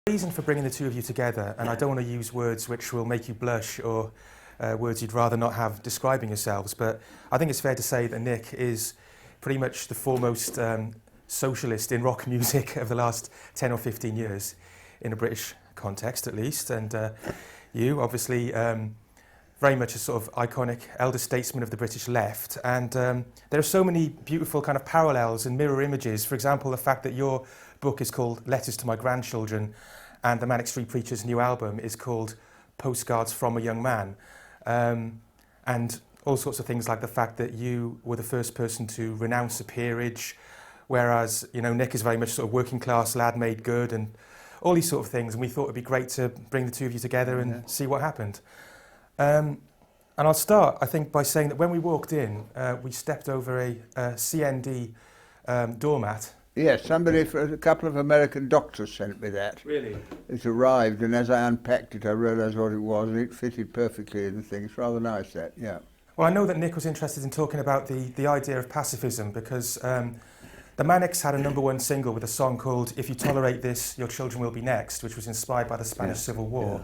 reason for bringing the two of you together, and I don't want to use words which will make you blush or words you'd rather not have describing yourselves, but I think it's fair to say that Nick is pretty much the foremost socialist in rock music of the last 10 or 15 years, in a British context at least, and you obviously very much a sort of iconic elder statesman of the British left, and there are so many beautiful kind of parallels and mirror images. For example, the fact that your book is called Letters to My Grandchildren and the Manic Street Preachers' new album is called Postcards from a Young Man, and all sorts of things like the fact that you were the first person to renounce a peerage, whereas, you know, Nick is very much sort of working class lad made good, and all these sort of things, and we thought it'd be great to bring the two of you together and see what happened. And I'll start, I think, by saying that when we walked in, we stepped over a CND doormat. Yes, a couple of American doctors sent me that. Really? It arrived, and as I unpacked it, I realised what it was, and it fitted perfectly in the thing. It's rather nice, that, yeah. Well, I know that Nick was interested in talking about the idea of pacifism, because the Manics had a #1 single with a song called If You Tolerate This, Your Children Will Be Next, which was inspired by the Spanish Civil War.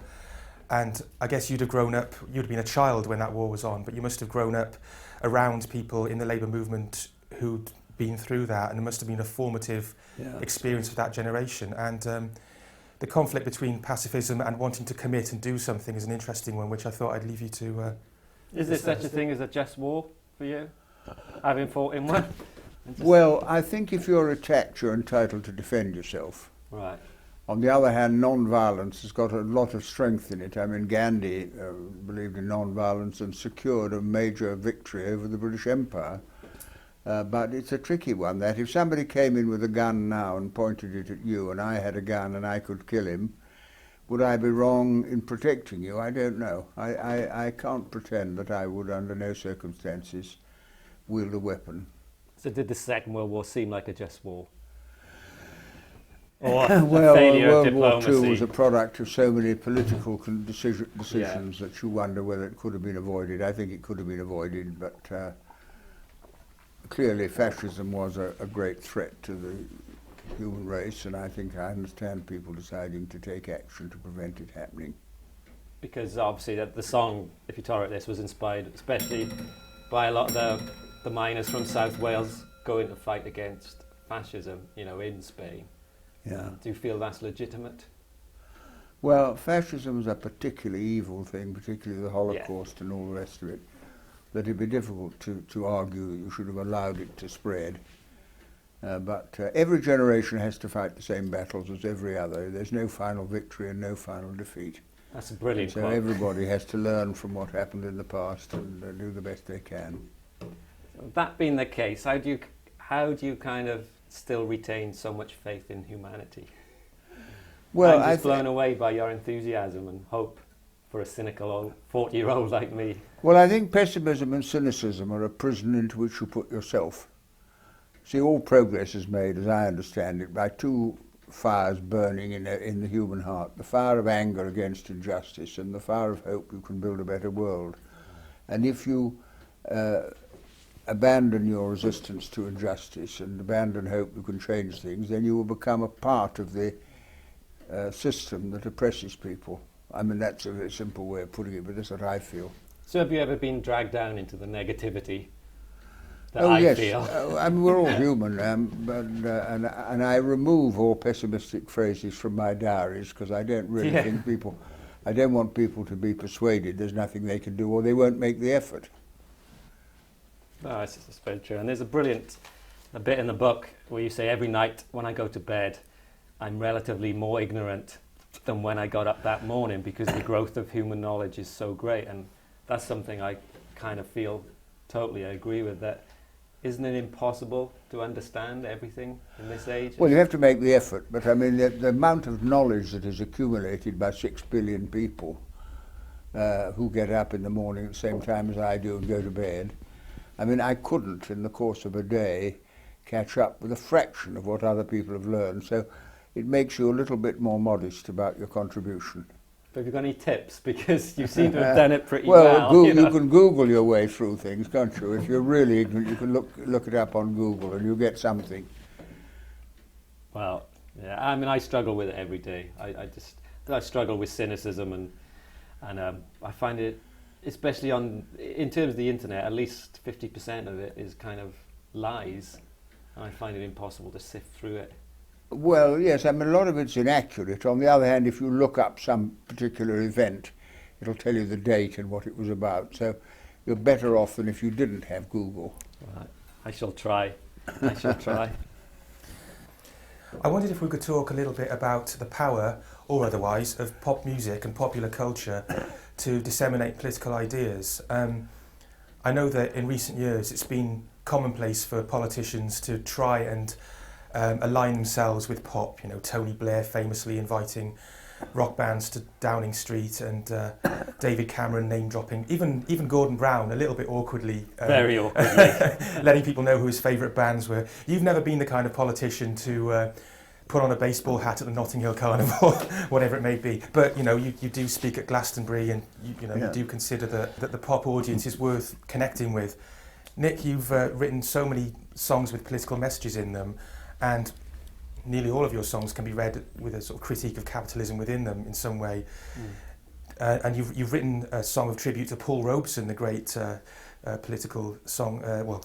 Yeah. And I guess you'd have grown up, you'd have been a child when that war was on, but you must have grown up around people in the labour movement who'd been through that, and it must have been a formative experience for that generation. And the conflict between pacifism and wanting to commit and do something is an interesting one, which I thought I'd leave you to... Is there such a thing as a just war for you, having fought in one? Well, I think if you're attacked, you're entitled to defend yourself. Right. On the other hand, non-violence has got a lot of strength in it. I mean, Gandhi believed in non-violence and secured a major victory over the British Empire. But it's a tricky one, that if somebody came in with a gun now and pointed it at you, and I had a gun and I could kill him, would I be wrong in protecting you? I don't know. I can't pretend that I would, under no circumstances, wield a weapon. So did the Second World War seem like a just war? Or well, failure World of War diplomacy? II was a product of so many political decisions that you wonder whether it could have been avoided. I think it could have been avoided, but clearly fascism was a great threat to the human race, and I think I understand people deciding to take action to prevent it happening. Because obviously the song, If You Tolerate This, was inspired especially by a lot of the miners from South Wales going to fight against fascism, you know, in Spain. Yeah. Do you feel that's legitimate? Well, fascism is a particularly evil thing, particularly the Holocaust and all the rest of it, that it'd be difficult to argue that you should have allowed it to spread. But every generation has to fight the same battles as every other. There's no final victory and no final defeat. That's a brilliant So quote. everybody has to learn from what happened in the past and do the best they can. That being the case, how do you kind of still retain so much faith in humanity? Well, I'm just blown away by your enthusiasm and hope for a cynical old 40-year-old like me. Well, I think pessimism and cynicism are a prison into which you put yourself. See, all progress is made, as I understand it, by two fires burning in the human heart: the fire of anger against injustice and the fire of hope you can build a better world. And if you abandon your resistance to injustice and abandon hope you can change things, then you will become a part of the system that oppresses people. I mean, that's a very simple way of putting it, but that's what I feel. So have you ever been dragged down into the negativity that Oh I yes, feel? I mean, we're all human, and I remove all pessimistic phrases from my diaries because I don't really think I don't want people to be persuaded there's nothing they can do, or they won't make the effort. No, it's very true. And there's a bit in the book where you say, every night when I go to bed, I'm relatively more ignorant than when I got up that morning, because the growth of human knowledge is so great. And that's something I kind of feel totally agree with, that isn't it impossible to understand everything in this age? Well, you have to make the effort, but I mean, the amount of knowledge that is accumulated by 6 billion people who get up in the morning at the same time as I do and go to bed, I mean, I couldn't, in the course of a day, catch up with a fraction of what other people have learned, so it makes you a little bit more modest about your contribution. But have you got any tips? Because you seem to have done it pretty well. Well, you can Google your way through things, can't you? If you're really ignorant, you can look it up on Google and you'll get something. Well, Yeah, I mean, I struggle with it every day. I struggle with cynicism, and I find it, especially in terms of the internet, at least 50% of it is kind of lies, and I find it impossible to sift through it. Well, yes, I mean, a lot of it's inaccurate. On the other hand, if you look up some particular event, it'll tell you the date and what it was about. So you're better off than if you didn't have Google. Right. I shall try. I shall try. I wondered if we could talk a little bit about the power, or otherwise, of pop music and popular culture to disseminate political ideas. I know that in recent years it's been commonplace for politicians to try and align themselves with pop. You know, Tony Blair famously inviting rock bands to Downing Street, and David Cameron name dropping, even Gordon Brown a little bit awkwardly, very awkwardly, letting people know who his favourite bands were. You've never been the kind of politician to put on a baseball hat at the Notting Hill Carnival, whatever it may be. But you know, you do speak at Glastonbury, and you do consider that the pop audience is worth connecting with. Nick, you've written so many songs with political messages in them, and nearly all of your songs can be read with a sort of critique of capitalism within them in some way. And you've written a song of tribute to Paul Robeson, the great political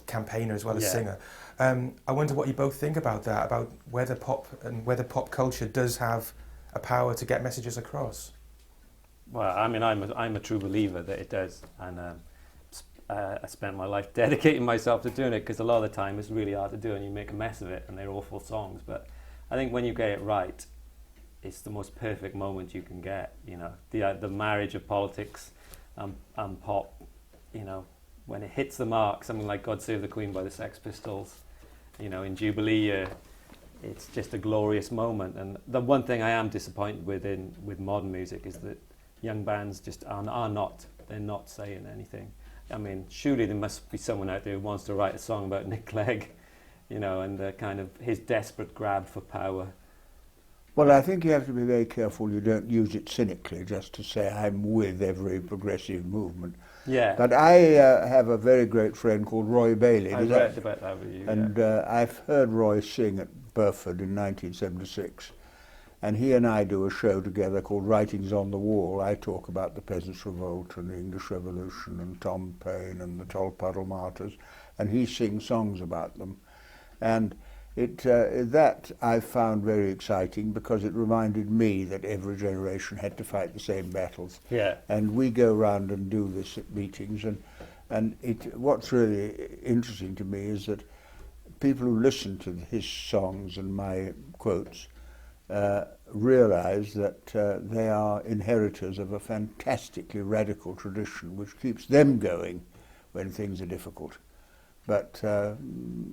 campaigner as well as singer. I wonder what you both think about that, about whether pop culture does have a power to get messages across. Well, I mean, I'm a true believer that it does, and I spent my life dedicating myself to doing it, because a lot of the time it's really hard to do and you make a mess of it and they're awful songs. But I think when you get it right, it's the most perfect moment you can get. You know, the marriage of politics and pop. You know, when it hits the mark, something like "God Save the Queen" by the Sex Pistols. You know, in Jubilee year, it's just a glorious moment. And the one thing I am disappointed with modern music is that young bands just are not. They're not saying anything. I mean, surely there must be someone out there who wants to write a song about Nick Clegg, you know, and kind of his desperate grab for power. Well, I think you have to be very careful you don't use it cynically, just to say I'm with every progressive movement. Yeah. But I have a very great friend called Roy Bailey. I read about that with you. And I've heard Roy sing at Burford in 1976. And he and I do a show together called Writings on the Wall. I talk about the Peasants' Revolt and the English Revolution and Tom Paine and the Tolpuddle Martyrs, and he sings songs about them. And that I found very exciting, because it reminded me that every generation had to fight the same battles. Yeah. And we go round and do this at meetings, and what's really interesting to me is that people who listen to his songs and my quotes realize that they are inheritors of a fantastically radical tradition which keeps them going when things are difficult. But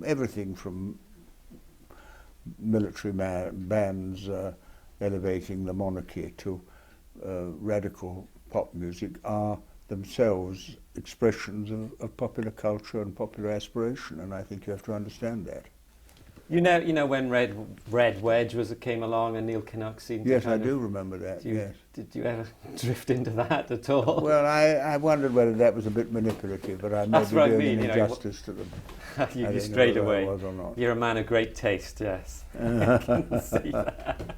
everything from military bands elevating the monarchy to radical pop music are themselves expressions of popular culture and popular aspiration, and I think you have to understand that. You know when Red Wedge came along and Neil Kinnock seemed Yes, to I do remember that, yes. Did you ever drift into that at all? Well, I wondered whether that was a bit manipulative, but I may be doing an injustice to them. You straight away. Was or not. You're a man of great taste, yes. I can see that.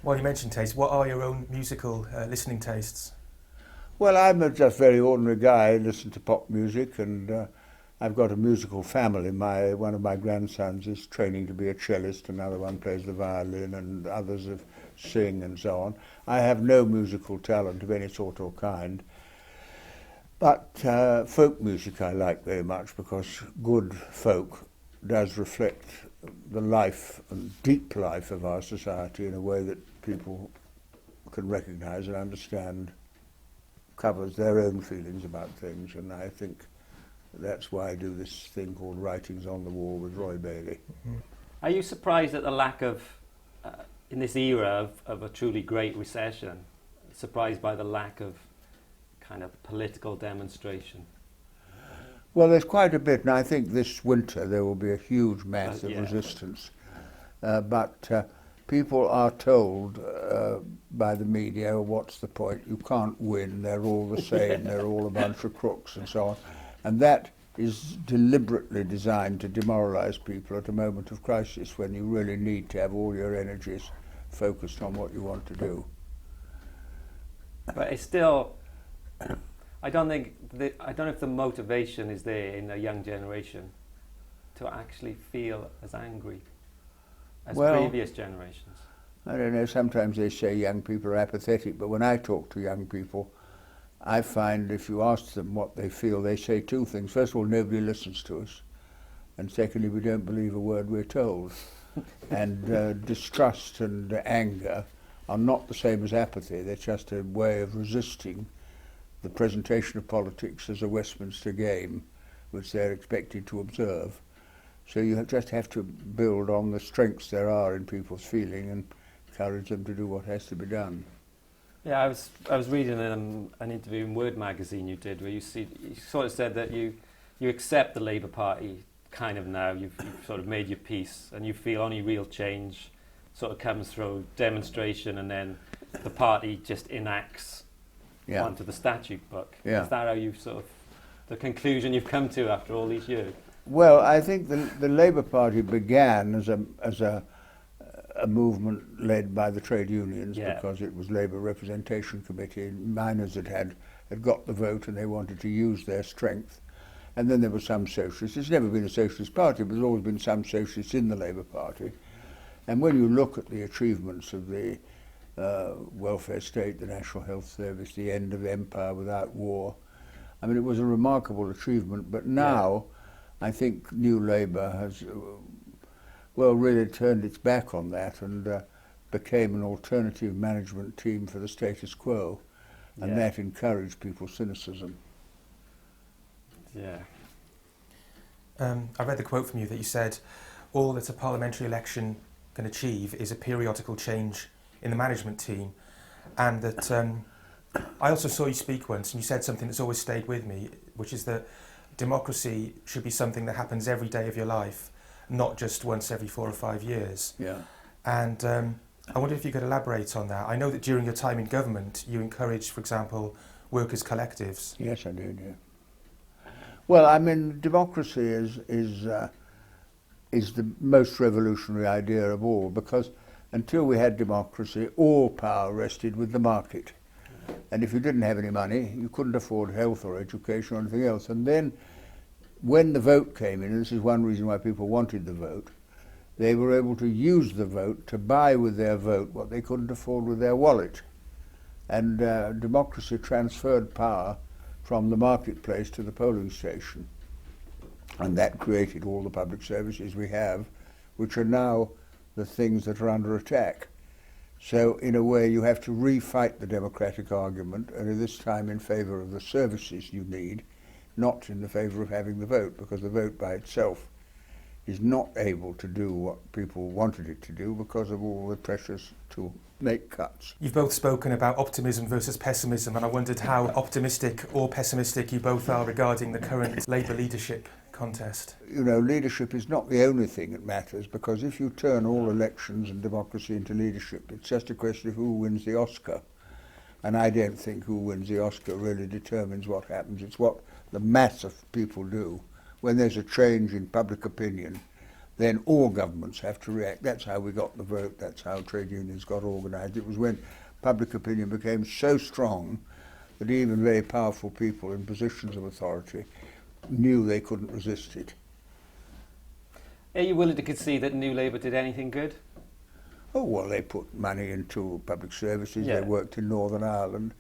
Well, you mentioned taste. What are your own musical listening tastes? Well, I'm a just very ordinary guy. I listen to pop music, and I've got a musical family. One of my grandsons is training to be a cellist, another one plays the violin, and others sing and so on. I have no musical talent of any sort or kind. But folk music I like very much, because good folk does reflect the life and deep life of our society in a way that people can recognise and understand, covers their own feelings about things, and I think that's why I do this thing called Writings on the Wall with Roy Bailey. Mm-hmm. Are you surprised at the lack of, in this era of a truly great recession, surprised by the lack of kind of political demonstration? Well, there's quite a bit, and I think this winter there will be a huge mass of resistance. But people are told by the media, what's the point, you can't win, they're all the same, they're all a bunch of crooks and so on. And that is deliberately designed to demoralise people at a moment of crisis when you really need to have all your energies focused on what you want to do. But it's still, I don't know if the motivation is there in a young generation to actually feel as angry as previous generations. I don't know, sometimes they say young people are apathetic, but when I talk to young people, I find if you ask them what they feel, they say two things. First of all, nobody listens to us. And secondly, we don't believe a word we're told. And distrust and anger are not the same as apathy. They're just a way of resisting the presentation of politics as a Westminster game, which they're expected to observe. So you just have to build on the strengths there are in people's feeling and encourage them to do what has to be done. Yeah, I was reading an interview in Word magazine you did where you sort of said that you accept the Labour Party kind of now. You've sort of made your peace, and you feel only real change sort of comes through demonstration, and then the party just enacts onto the statute book. Yeah. Is that how you've sort of the conclusion you've come to after all these years? Well, I think the Labour Party began as a movement led by the trade unions because it was Labour Representation Committee. Miners had got the vote and they wanted to use their strength. And then there were some socialists. It's never been a socialist party, but there's always been some socialists in the Labour Party. And when you look at the achievements of the welfare state, the National Health Service, the end of empire without war, I mean, it was a remarkable achievement. But now I think New Labour has really turned its back on that and became an alternative management team for the status quo, and that encouraged people's cynicism. Yeah. I read the quote from you that you said, all that a parliamentary election can achieve is a periodical change in the management team, and that I also saw you speak once and you said something that's always stayed with me, which is that democracy should be something that happens every day of your life, not just once every 4 or 5 years. Yeah. And I wonder if you could elaborate on that. I know that during your time in government, you encouraged, for example, workers' collectives. Yes, I did, yeah. Well, I mean, democracy is the most revolutionary idea of all, because until we had democracy, all power rested with the market. And if you didn't have any money, you couldn't afford health or education or anything else. And then when the vote came in, and this is one reason why people wanted the vote, they were able to use the vote to buy with their vote what they couldn't afford with their wallet. And democracy transferred power from the marketplace to the polling station. And that created all the public services we have, which are now the things that are under attack. So in a way you have to refight the democratic argument, and this time in favour of the services you need, not in the favour of having the vote, because the vote by itself is not able to do what people wanted it to do because of all the pressures to make cuts. You've both spoken about optimism versus pessimism, and I wondered how optimistic or pessimistic you both are regarding the current Labour leadership contest. You know, leadership is not the only thing that matters, because if you turn all elections and democracy into leadership, it's just a question of who wins the Oscar. And I don't think who wins the Oscar really determines what happens. It's what the mass of people do. When there's a change in public opinion, then all governments have to react. That's how we got the vote, that's how trade unions got organised. It was when public opinion became so strong that even very powerful people in positions of authority knew they couldn't resist it. Are you willing to concede that New Labour did anything good? Oh, well, they put money into public services, they worked in Northern Ireland.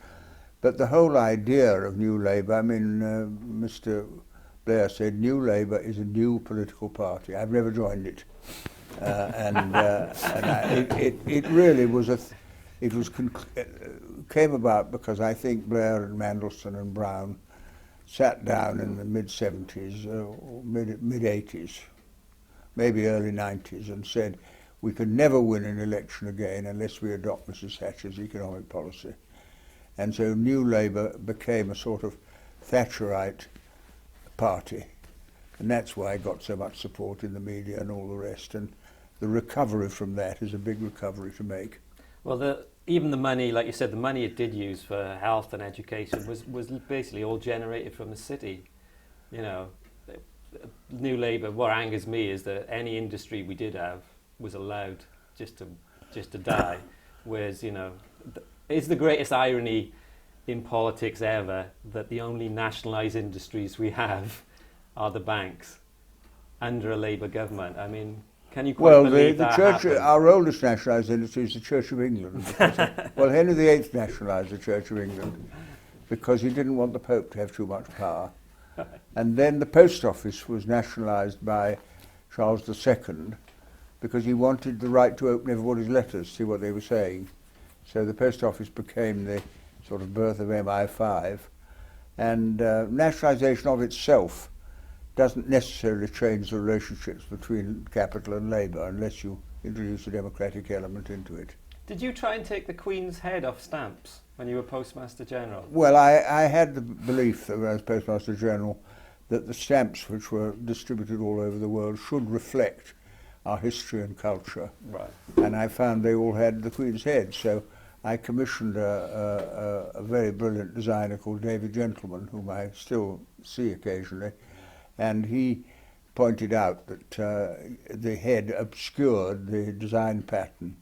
But the whole idea of New Labour, I mean, Mr. Blair said New Labour is a new political party. I've never joined it. It really was came about because I think Blair and Mandelson and Brown sat down in the mid-70s, mid-80s, maybe early 90s, and said, we can never win an election again unless we adopt Mrs. Thatcher's economic policy. And so New Labour became a sort of Thatcherite party. And that's why it got so much support in the media and all the rest. And the recovery from that is a big recovery to make. Well, even the money, like you said, the money it did use for health and education was basically all generated from the city. You know, New Labour, what angers me is that any industry we did have was allowed just to die. Whereas, it's the greatest irony in politics ever that the only nationalised industries we have are the banks under a Labour government. I mean, can you quite believe the that church, happened? our oldest nationalised industry is the Church of England. Well, Henry VIII nationalised the Church of England because he didn't want the Pope to have too much power. And then the post office was nationalised by Charles II because he wanted the right to open everybody's letters, see what they were saying. So the post office became the sort of birth of MI5. And nationalisation of itself doesn't necessarily change the relationships between capital and labour unless you introduce a democratic element into it. Did you try and take the Queen's head off stamps when you were Postmaster General? Well, I had the belief that when I was Postmaster General that the stamps which were distributed all over the world should reflect our history and culture. Right. And I found they all had the Queen's head. So I commissioned a very brilliant designer called David Gentleman, whom I still see occasionally, and he pointed out that the head obscured the design pattern.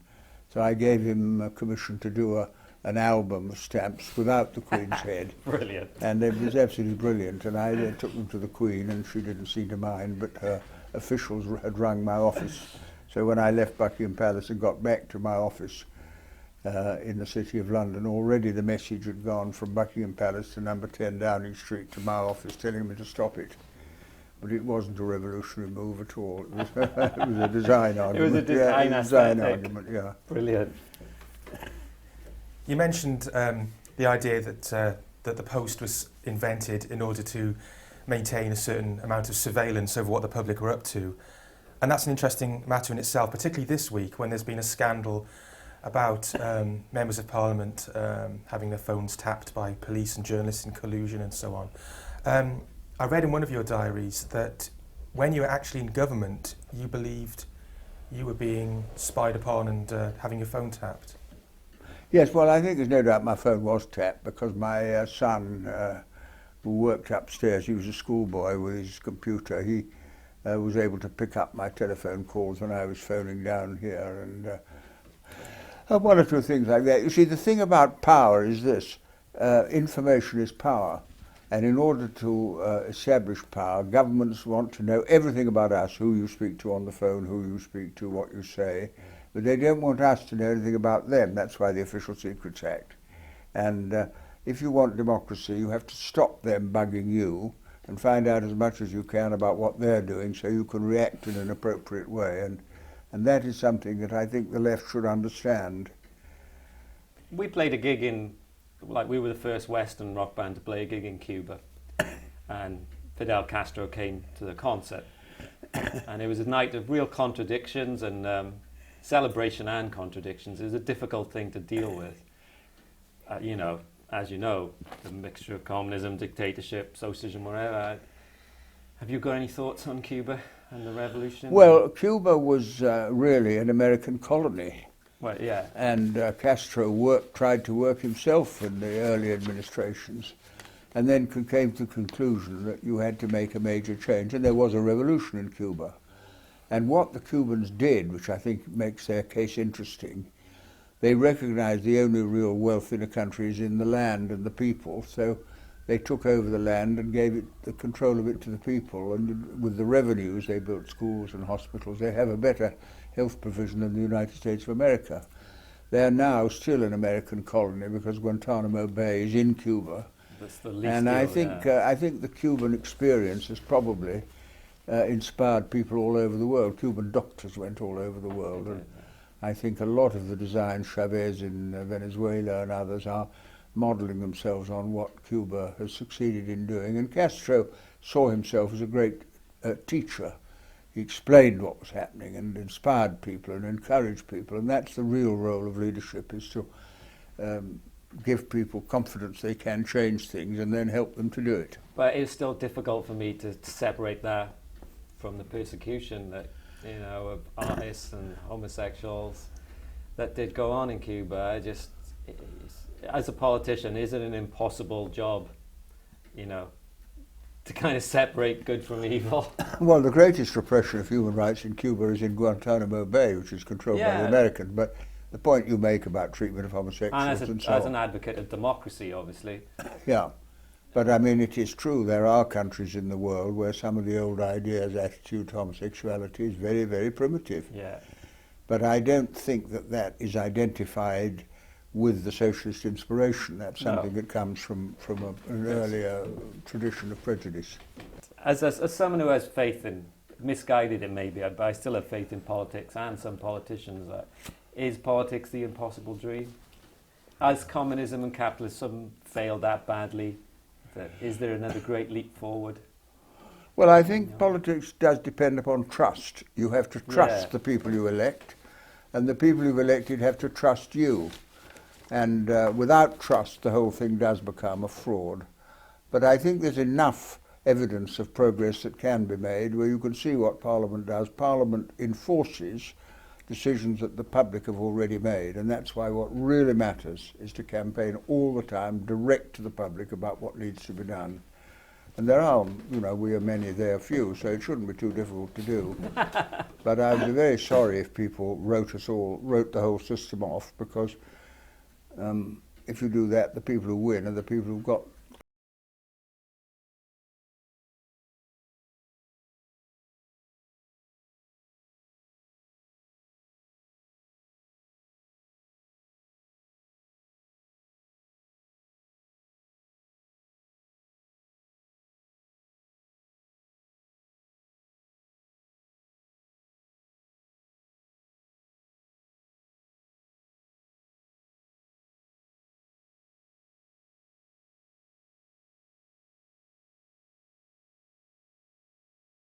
So I gave him a commission to do an album of stamps without the Queen's head. Brilliant. And it was absolutely brilliant. And I took them to the Queen, and she didn't seem to mind, but her officials had rung my office. So when I left Buckingham Palace and got back to my office in the City of London, already the message had gone from Buckingham Palace to number 10 Downing Street to my office telling me to stop it. But it wasn't a revolutionary move at all. It was, it was a design argument. It was a design aesthetic. Argument, yeah. Brilliant. You mentioned the idea that the post was invented in order to maintain a certain amount of surveillance over what the public were up to. And that's an interesting matter in itself, particularly this week when there's been a scandal about members of Parliament having their phones tapped by police and journalists in collusion and so on. I read in one of your diaries that when you were actually in government, you believed you were being spied upon and having your phone tapped. Yes, well, I think there's no doubt my phone was tapped because my son, who worked upstairs, he was a schoolboy with his computer, he was able to pick up my telephone calls when I was phoning down here, and one or two things like that. You see, the thing about power is this, information is power. And in order to establish power, governments want to know everything about us, who you speak to on the phone, who you speak to, what you say, but they don't want us to know anything about them. That's why the Official Secrets Act. And if you want democracy, you have to stop them bugging you and find out as much as you can about what they're doing so you can react in an appropriate way. And that is something that I think the left should understand. We played a gig we were the first Western rock band to play a gig in Cuba, and Fidel Castro came to the concert, and it was a night of real contradictions and celebration and contradictions. It was a difficult thing to deal with. As you know, the mixture of communism, dictatorship, socialism, whatever. Have you got any thoughts on Cuba and the revolution? Well, Cuba was really an American colony. Well, yeah. And Castro tried to work himself in the early administrations, and then came to the conclusion that you had to make a major change, and there was a revolution in Cuba. And what the Cubans did, which I think makes their case interesting, they recognized the only real wealth in a country is in the land and the people, so they took over the land and gave the control of it to the people, and with the revenues they built schools and hospitals. They have a better health provision than the United States of America. They are now still an American colony because Guantanamo Bay is in Cuba. That's the least And deal, I think the Cuban experience has probably inspired people all over the world. Cuban doctors went all over the world. And I think a lot of the designs, Chavez in Venezuela and others, are modelling themselves on what Cuba has succeeded in doing. And Castro saw himself as a great teacher. He explained what was happening and inspired people and encouraged people, and that's the real role of leadership, is to give people confidence they can change things and then help them to do it. But it's still difficult for me to separate that from the persecution that, of artists and homosexuals that did go on in Cuba. As a politician, is it an impossible job, to kind of separate good from evil. Well, the greatest repression of human rights in Cuba is in Guantanamo Bay, which is controlled by the Americans. But the point you make about treatment of homosexuals and so as on. an advocate of democracy, obviously. Yeah. But I mean, it is true there are countries in the world where some of the old ideas, attitude to homosexuality is very, very primitive. Yeah. But I don't think that that is identified with the socialist inspiration. That's something that comes from an earlier tradition of prejudice. As someone who has faith in, misguided it maybe, but I still have faith in politics and some politicians, is politics the impossible dream? Has communism and capitalism failed that badly? Is there another great leap forward? Well, I think politics does depend upon trust. You have to trust the people you elect, and the people you've elected have to trust you. And without trust, the whole thing does become a fraud. But I think there's enough evidence of progress that can be made where you can see what Parliament does. Parliament enforces decisions that the public have already made, and that's why what really matters is to campaign all the time direct to the public about what needs to be done. And there are, we are many, they are few, so it shouldn't be too difficult to do. But I'd be very sorry if people wrote the whole system off, because if you do that, the people who win are the people who've got